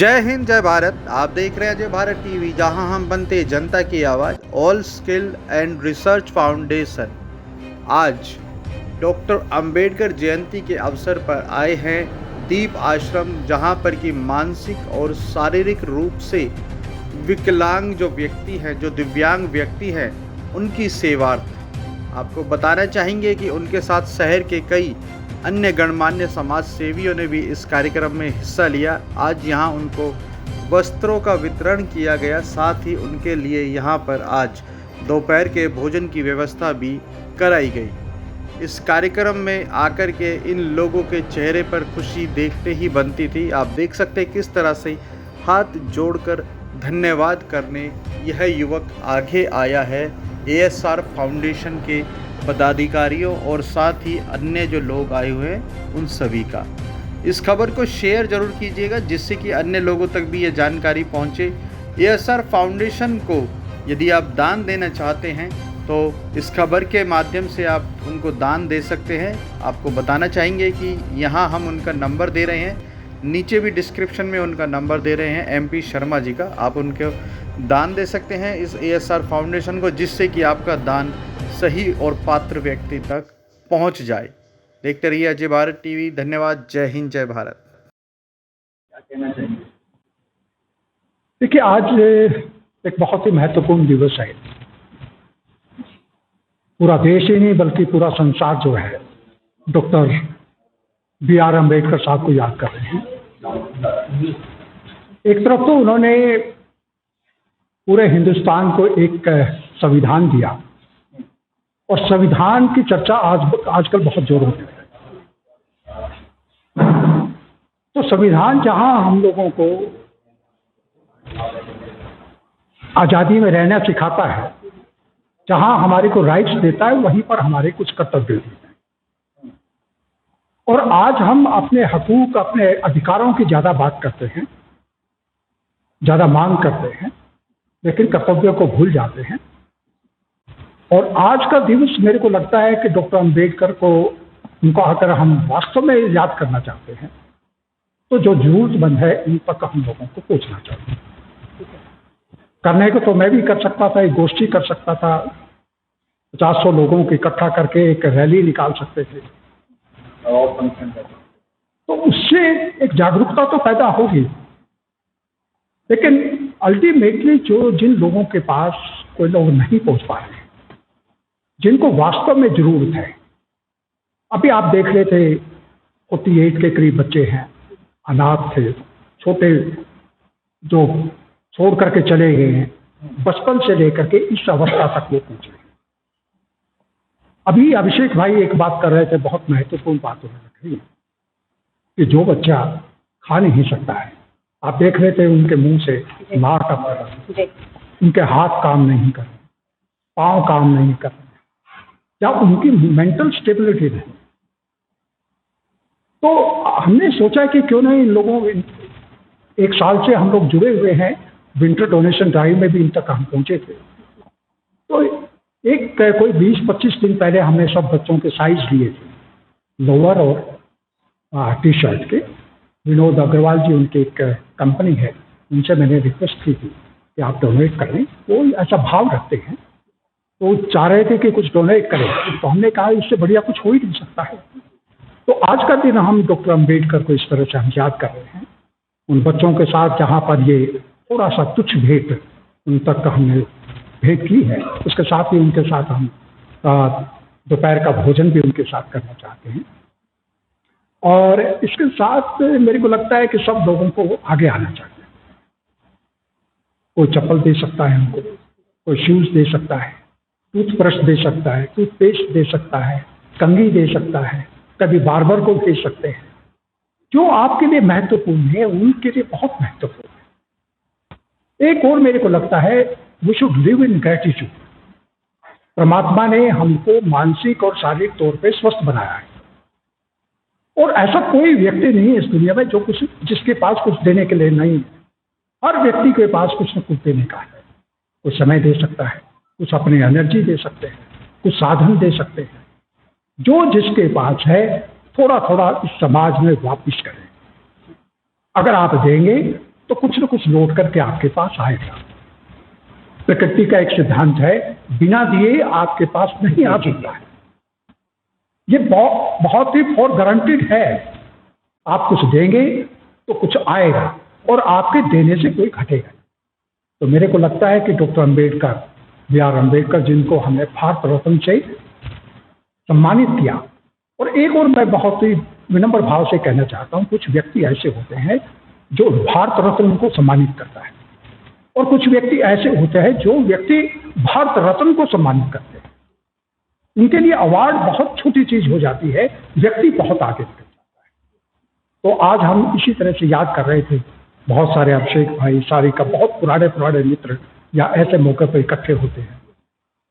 जय हिंद जय भारत। आप देख रहे हैं जय भारत टीवी, जहां हम बनते जनता की आवाज़। All skill and research foundation आज डॉक्टर अंबेडकर जयंती के अवसर पर आए हैं दीप आश्रम, जहां पर कि मानसिक और शारीरिक रूप से विकलांग जो व्यक्ति हैं, जो दिव्यांग व्यक्ति हैं, उनकी सेवार्थ। आपको बताना चाहेंगे कि उनके साथ शहर के कई अन्य गणमान्य समाज सेवियों ने भी इस कार्यक्रम में हिस्सा लिया। आज यहाँ उनको वस्त्रों का वितरण किया गया, साथ ही उनके लिए यहाँ पर आज दोपहर के भोजन की व्यवस्था भी कराई गई। इस कार्यक्रम में आकर के इन लोगों के चेहरे पर खुशी देखते ही बनती थी। आप देख सकते हैं किस तरह से हाथ जोड़कर धन्यवाद करने यह युवक आगे आया है ASR फाउंडेशन के पदाधिकारियों और साथ ही अन्य जो लोग आए हुए हैं उन सभी का। इस खबर को शेयर जरूर कीजिएगा, जिससे कि अन्य लोगों तक भी ये जानकारी पहुंचे। ASR फाउंडेशन को यदि आप दान देना चाहते हैं तो इस खबर के माध्यम से आप उनको दान दे सकते हैं। आपको बताना चाहेंगे कि यहाँ हम उनका नंबर दे रहे हैं, नीचे भी डिस्क्रिप्शन में उनका नंबर दे रहे हैं MP शर्मा जी का। आप उनको दान दे सकते हैं इस ASR फाउंडेशन को, जिससे कि आपका दान सही और पात्र व्यक्ति तक पहुंच जाए। देखते रहिए अजय भारत टीवी। धन्यवाद। जय हिंद जय भारत। क्या कहना चाहिए? देखिए, आज एक बहुत ही महत्वपूर्ण दिवस है। पूरा देश ही नहीं बल्कि पूरा संसार जो है डॉक्टर BR अम्बेडकर साहब को याद कर रहे हैं। एक तरफ तो उन्होंने पूरे हिंदुस्तान को एक संविधान दिया, और संविधान की चर्चा आजकल बहुत जोरों में है। तो संविधान जहां हम लोगों को आज़ादी में रहना सिखाता है, जहां हमारे को राइट्स देता है, वहीं पर हमारे कुछ कर्तव्य भी हैं। और आज हम अपने हकूक, अपने अधिकारों की ज़्यादा बात करते हैं, ज़्यादा मांग करते हैं, लेकिन कर्तव्यों को भूल जाते हैं। और आज का दिवस मेरे को लगता है कि डॉक्टर अंबेडकर को, उनको अगर हम वास्तव में याद करना चाहते हैं तो जो जरूरतमंद है उन तक हम लोगों को पहुंचना चाहिए। करने को तो मैं भी कर सकता था, एक गोष्ठी कर सकता था, 50-100 लोगों को इकट्ठा करके एक रैली निकाल सकते थे, तो उससे एक जागरूकता तो पैदा होगी। लेकिन अल्टीमेटली जिन लोगों के पास कोई लोग नहीं पहुंच पा रहे हैं, जिनको वास्तव में जरूरत है, अभी आप देख रहे थे 48 के करीब बच्चे हैं, अनाथ थे, छोटे, जो छोड़ करके चले गए हैं, बचपन से लेकर के इस अवस्था तक वो पहुंचे। अभी अभिषेक भाई एक बात कर रहे थे, बहुत महत्वपूर्ण बात उन्होंने कही कि जो बच्चा खा नहीं सकता है, आप देख रहे थे उनके मुंह से मार का पड़ा, उनके हाथ काम नहीं कर रहे, पाँव काम नहीं कर रहे, या उनकी मेंटल स्टेबिलिटी नहीं। तो हमने सोचा कि क्यों नहीं इन लोगों, एक साल से हम लोग जुड़े हुए हैं, विंटर डोनेशन ड्राइव में भी इन तक हम पहुंचे थे। तो एक कोई 20-25 दिन पहले हमने सब बच्चों के साइज लिए थे, लोअर और T-शर्ट के। विनोद अग्रवाल जी, उनकी एक कंपनी है, उनसे मैंने रिक्वेस्ट की थी कि आप डोनेट करें। वो ऐसा भाव रखते हैं, तो चाह रहे थे कि कुछ डोनेट करें, तो हमने कहा इससे बढ़िया कुछ हो ही नहीं सकता है। तो आज का दिन हम डॉक्टर अंबेडकर को इस तरह से हम याद कर रहे हैं, उन बच्चों के साथ जहाँ पर ये थोड़ा सा तुच्छ भेंट उन तक हमने भेंट की है। उसके साथ ही उनके साथ हम दोपहर का भोजन भी उनके साथ करना चाहते हैं। और इसके साथ मेरे को लगता है कि सब लोगों को आगे आना चाहिए। कोई चप्पल दे सकता है उनको, कोई शूज दे सकता है, टूथब्रश दे सकता है, टूथपेस्ट दे सकता है, कंघी दे सकता है, कभी बार्बर को भेज सकते हैं। जो आपके लिए महत्वपूर्ण है उनके लिए बहुत महत्वपूर्ण है। एक और मेरे को लगता है, we should live in gratitude. परमात्मा ने हमको मानसिक और शारीरिक तौर पे स्वस्थ बनाया है, और ऐसा कोई व्यक्ति नहीं है इस दुनिया में जो कुछ, जिसके पास कुछ देने के लिए नहीं है। हर व्यक्ति के पास कुछ न कुछ देने का है। कुछ समय दे सकता है, कुछ अपनी एनर्जी दे सकते हैं, कुछ साधन दे सकते हैं। जो जिसके पास है थोड़ा थोड़ा इस समाज में वापिस करें। अगर आप देंगे तो कुछ न कुछ लौट करके आपके पास आएगा। प्रकृति का एक सिद्धांत है, बिना दिए आपके पास नहीं आ सकता है। ये बहुत ही फॉर गारंटीड है। आप कुछ देंगे तो कुछ आएगा, और आपके देने से कोई घटेगा। तो मेरे को लगता है कि डॉक्टर अम्बेडकर, B.R. अम्बेडकर, जिनको हमने भारत रत्न से सम्मानित किया, और एक और मैं बहुत ही विनम्र भाव से कहना चाहता हूं, कुछ व्यक्ति ऐसे होते हैं जो भारत रत्न को सम्मानित करता है, और कुछ व्यक्ति ऐसे होते हैं जो व्यक्ति भारत रत्न को सम्मानित करते हैं। इनके लिए अवार्ड बहुत छोटी चीज हो जाती है, व्यक्ति बहुत आगे निकल जाता है। तो आज हम इसी तरह से याद कर रहे थे, बहुत सारे अभिषेक भाई, सारिका, बहुत पुराने मित्र या ऐसे मौके पर इकट्ठे होते हैं।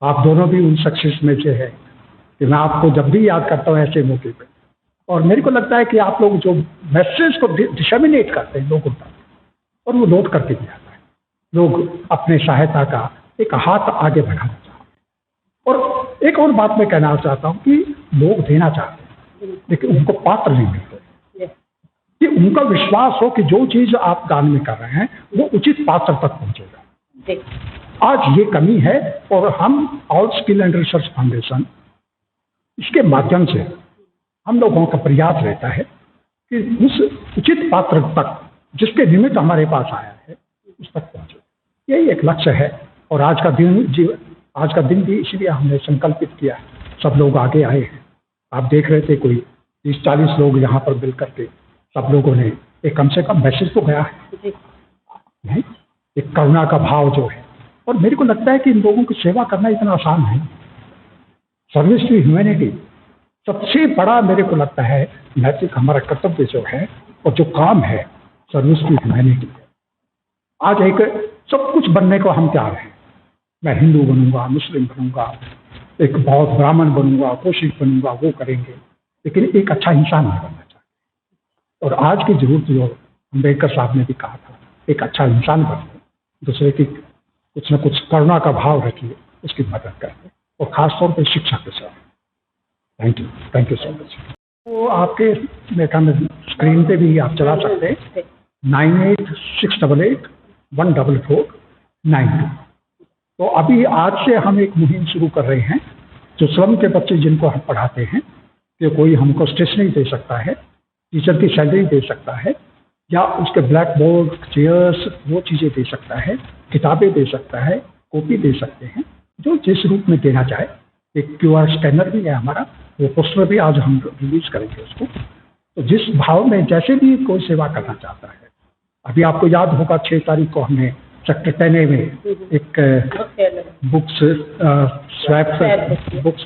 आप दोनों भी उन सक्सेस में से है कि मैं आपको जब भी याद करता हूँ ऐसे मौके पे, और मेरे को लगता है कि आप लोग जो मैसेज को डिसेमिनेट करते हैं लोगों तक, और वो नोट करके भी आता है, लोग अपने सहायता का एक हाथ आगे बढ़ाना चाहते हैं। और एक और बात मैं कहना चाहता हूँ कि लोग देना चाहते हैं लेकिन उनको पात्र नहीं मिलते, कि उनका विश्वास हो कि जो चीज आप दान में कर रहे हैं वो उचित पात्र तक पहुंचेगा। आज ये कमी है, और हम all skill and research foundation, इसके माध्यम से हम लोगों का प्रयास रहता है कि उस उचित पात्र तक जिसके निमित्त हमारे पास आया है उस तक पहुंचे। यही एक लक्ष्य है। और आज का दिन भी इसलिए हमने संकल्पित किया, सब लोग आगे आए हैं। आप देख रहे थे कोई 30-40 लोग यहाँ पर मिल करके सब लोगों ने एक कम से कम मैसेज तो गया है, नहीं? एक करुणा का भाव जो है, और मेरे को लगता है कि इन लोगों की सेवा करना इतना आसान है। सर्विस टू ह्यूमैनिटी सबसे बड़ा मेरे को लगता है नैतिक हमारा कर्तव्य जो है, और जो काम है सर्विस टू ह्यूमैनिटी। आज एक सब कुछ बनने को हम तैयार हैं, मैं हिंदू बनूंगा, मुस्लिम बनूंगा, एक बहुत ब्राह्मण बनूंगा, कौशिक बनूंगा, वो करेंगे, लेकिन एक अच्छा इंसान नहीं बनना चाहिए। और आज की जरूरत जो अम्बेडकर साहब ने भी कहा था, एक अच्छा इंसान बनिए, दूसरे की कुछ न कुछ करुणा का भाव रखिए, उसकी मदद करिए, और खासतौर पर शिक्षा के साथ। Thank you so much. तो आपके मेरा स्क्रीन पे भी आप चला सकते हैं 9868814492। तो अभी आज से हम एक मुहिम शुरू कर रहे हैं, जो श्रम के बच्चे जिनको हम पढ़ाते हैं, कि कोई हमको स्टेशनरी दे सकता है, टीचर की सैलरी दे सकता है, या उसके ब्लैक बोर्ड, चेयर्स, वो चीज़ें दे सकता है, किताबें दे सकता है, कॉपी दे सकते हैं, जो जिस रूप में देना चाहे। एक QR स्कैनर भी है हमारा, वो पोस्टर भी आज हम रिलीज करेंगे उसको। तो जिस भाव में जैसे भी कोई सेवा करना चाहता है, अभी आपको याद होगा 6 तारीख को हमने सेक्टर 10A में एक बुक्स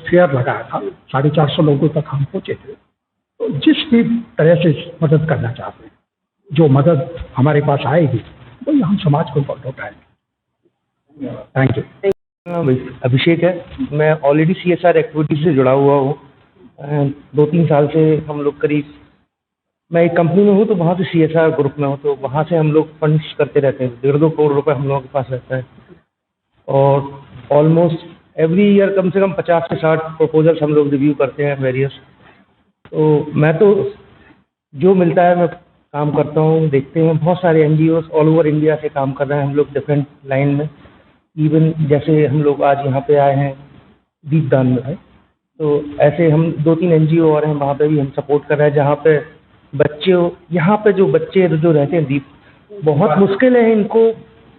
फेयर लगाया था, 450 लोगों तक हम पहुँचे थे। तो जिस भी तरह से मदद करना चाहते हैं, जो मदद हमारे पास आएगी वही हम समाज को लौटाएंगे। Thank you. अभिषेक है, मैं ऑलरेडी CSR एक्टिविटी से जुड़ा हुआ हूँ। 2-3 साल से हम लोग करीब, मैं एक कंपनी में हूँ तो वहाँ से CSR ग्रुप में हूँ, तो वहाँ से हम लोग फंड्स करते रहते हैं। 1.5-2 करोड़ रुपए हम लोगों के पास रहता है, और ऑलमोस्ट एवरी ईयर कम से कम 50 से 60 प्रपोजल्स हम लोग रिव्यू करते हैं वेरियस। तो मैं तो जो मिलता है मैं काम करता हूँ। देखते हैं बहुत सारे NGOs ऑल ओवर इंडिया से काम कर रहे हैं हम लोग डिफरेंट लाइन में। इवन जैसे हम लोग आज यहाँ पे आए हैं दीपदान में है, तो ऐसे हम 2-3 NGO और हैं, वहाँ पे भी हम सपोर्ट कर रहे हैं, जहाँ पे बच्चे, यहाँ पे जो बच्चे जो रहते हैं दीप, बहुत मुश्किल है इनको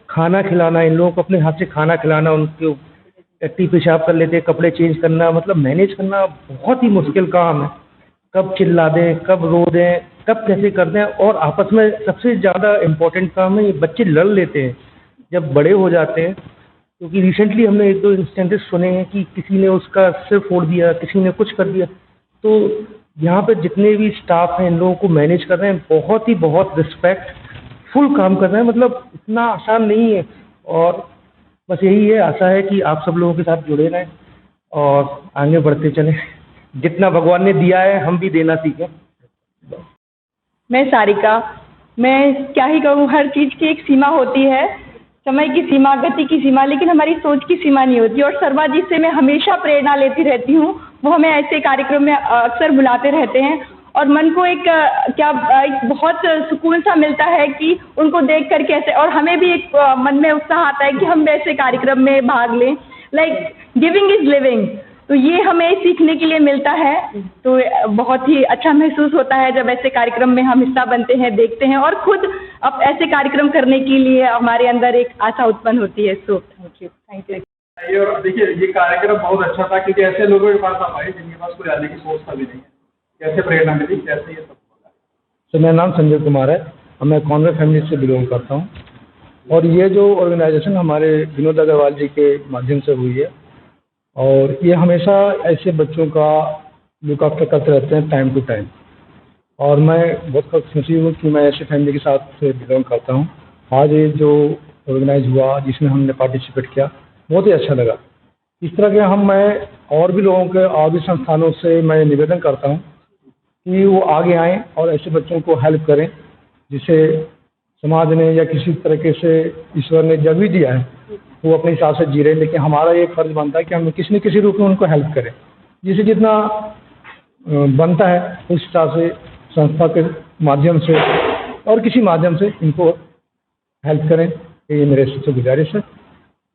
खाना खिलाना, इन लोगों को अपने हाथ से खाना खिलाना, उनके टट्टी पेशाब कर लेते हैं, कपड़े चेंज करना, मतलब मैनेज करना बहुत ही मुश्किल काम है। कब चिल्ला दें, कब रो दें, कब कैसे कर दें, और आपस में सबसे ज़्यादा इम्पोर्टेंट काम है, ये बच्चे लड़ लेते हैं जब बड़े हो जाते हैं। क्योंकि रिसेंटली हमने 1-2 इंस्टेंसेस सुने हैं कि किसी ने उसका सिर फोड़ दिया, किसी ने कुछ कर दिया। तो यहाँ पे जितने भी स्टाफ हैं इन लोगों को मैनेज कर रहे हैं, बहुत रिस्पेक्ट फुल काम कर रहे हैं, मतलब इतना आसान नहीं है। और बस यही है, आशा है कि आप सब लोगों के साथ जुड़े रहें और आगे बढ़ते चलें। जितना भगवान ने दिया है हम भी देना सीखें। मैं सारिका, मैं क्या ही कहूँ, हर चीज़ की एक सीमा होती है, समय की सीमा, गति की सीमा, लेकिन हमारी सोच की सीमा नहीं होती। और शर्मा जी से मैं हमेशा प्रेरणा लेती रहती हूँ, वो हमें ऐसे कार्यक्रम में अक्सर बुलाते रहते हैं, और मन को एक एक बहुत सुकून सा मिलता है कि उनको देख कर कैसे, और हमें भी एक मन में उत्साह आता है कि हम वैसे कार्यक्रम में भाग लें। लाइक गिविंग इज लिविंग, तो ये हमें सीखने के लिए मिलता है। तो बहुत ही अच्छा महसूस होता है जब ऐसे कार्यक्रम में हम हिस्सा बनते हैं, देखते हैं, और खुद अब ऐसे कार्यक्रम करने के लिए हमारे अंदर एक आशा उत्पन्न होती है। So thank you. और देखिए, ये कार्यक्रम बहुत अच्छा था क्योंकि ऐसे लोगों के पास आप आए जिनके पास कोई आने की सोच था भी नहीं है। कैसे प्रेरणा मिली, कैसे ये सब होगा? सर, मेरा नाम संजय कुमार है और मैं कॉन्वेंट फैमिली से बिलोंग करता हूँ। और ये जो ऑर्गेनाइजेशन हमारे विनोद अग्रवाल जी के माध्यम से हुई है, और ये हमेशा ऐसे बच्चों का लुक आफ्टर करते रहते हैं टाइम टू टाइम। और मैं बहुत खुशी हूँ कि मैं ऐसे फैमिली के साथ बिलोंग करता हूँ। आज ये जो ऑर्गेनाइज हुआ जिसमें हमने पार्टिसिपेट किया, बहुत ही अच्छा लगा। इस तरह के मैं और भी लोगों के और भी संस्थानों से मैं निवेदन करता हूँ कि वो आगे आएँ और ऐसे बच्चों को हेल्प करें, जिसे समाज ने या किसी तरीके से ईश्वर ने जब भी दिया है वो अपने हिसाब से जी रहे हैं, लेकिन हमारा ये फर्ज बनता है कि हम किसी न किसी रूप में उनको हेल्प करें, जिसे जितना बनता है उस हिसाब से संस्था के माध्यम से और किसी माध्यम से इनको हेल्प करें। ये मेरे सबसे गुजारिश है।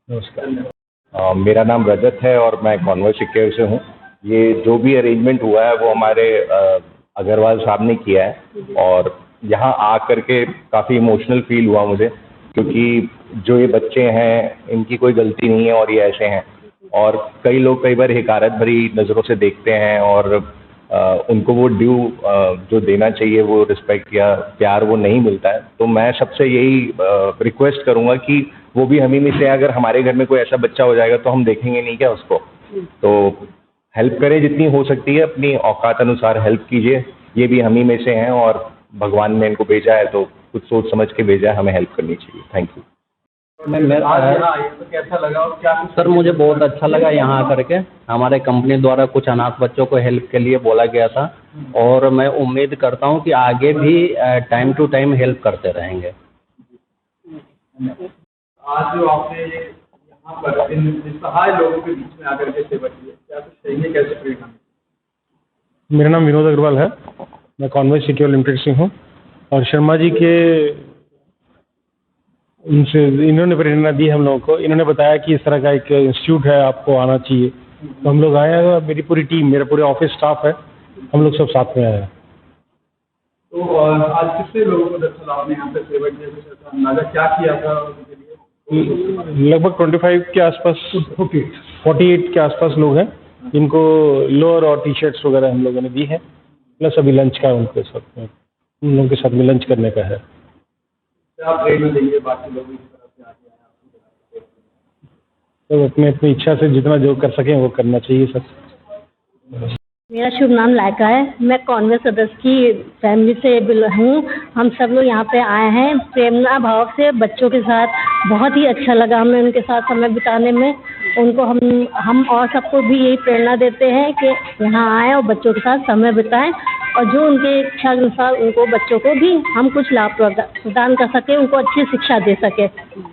नमस्कार। मेरा नाम रजत है और मैं कॉन्वेंट सिक्योर से हूँ। ये जो भी अरेंजमेंट हुआ है वो हमारे अग्रवाल साहब ने किया है, और यहाँ आ करके काफ़ी इमोशनल फील हुआ मुझे, क्योंकि जो ये बच्चे हैं इनकी कोई गलती नहीं है और ये ऐसे हैं, और कई लोग कई बार हिकारत भरी नज़रों से देखते हैं और उनको वो ड्यू जो देना चाहिए, वो रिस्पेक्ट या प्यार वो नहीं मिलता है। तो मैं सबसे यही रिक्वेस्ट करूँगा कि वो भी हम ही में से, अगर हमारे घर में कोई ऐसा बच्चा हो जाएगा तो हम देखेंगे नहीं क्या उसको, तो हेल्प करें जितनी हो सकती है, अपनी औकात अनुसार हेल्प कीजिए। ये भी हम ही में से हैं और भगवान ने इनको भेजा है तो कुछ सोच समझ के भेजा है, हमें हेल्प करनी चाहिए। Thank you. आज यहाँ आए तो कैसा लगा और क्या? सर, मुझे बहुत अच्छा लगा यहाँ करके। हमारे कंपनी द्वारा कुछ अनाथ बच्चों को हेल्प के लिए बोला गया था, और मैं उम्मीद करता हूँ कि आगे भी टाइम टू टाइम हेल्प करते रहेंगे। आज जो आपने यहाँ पर इन निसहाय लोगों के बीच में आकर के सेवा की है, क्या कुछ चाहिए, कैसे प्रेरणा मिली? मेरा नाम विनोद अग्रवाल है, मैं कॉन्वेंट सिक्योर लिमिटेड से हूँ, और शर्मा जी के उनसे इन्होंने प्रेरणा दी हम लोगों को। इन्होंने बताया कि इस तरह का एक इंस्टीट्यूट है, आपको आना चाहिए, तो हम लोग आए हैं। मेरी पूरी टीम, मेरा पूरे ऑफिस स्टाफ है, हम लोग सब साथ में आए हैं। तो आज कितने लोगों को दरअसल आपने यहाँ पे सेवा की, कुछ ऐसा अंदाजा क्या किया था उनके लिए? लगभग 25 के आसपास, 48 के आसपास लोग हैं, जिनको लोअर और टी शर्ट्स वगैरह हम लोगों ने दी है, प्लस अभी लंच का उनके साथ में, उन लोगों के साथ में लंच करने का है। आप प्रेरणा देंगे बाकी लोगों की तरफ से आगे तो अपनी अपनी इच्छा से जितना जो कर सकें वो करना चाहिए सब। मेरा शुभ नाम लायका है, मैं कॉन्वेंट सदस्य की फैमिली से हूँ। हम सब लोग यहाँ पे आए हैं प्रेरणा भाव से बच्चों के साथ। बहुत ही अच्छा लगा हमें उनके साथ समय बिताने में। उनको हम और सबको भी यही प्रेरणा देते हैं कि यहाँ आएँ और बच्चों के साथ समय बिताएं, और जो उनके इच्छा अनुसार उनको बच्चों को भी हम कुछ लाभ प्रदान कर सकें, उनको अच्छी शिक्षा दे सकें।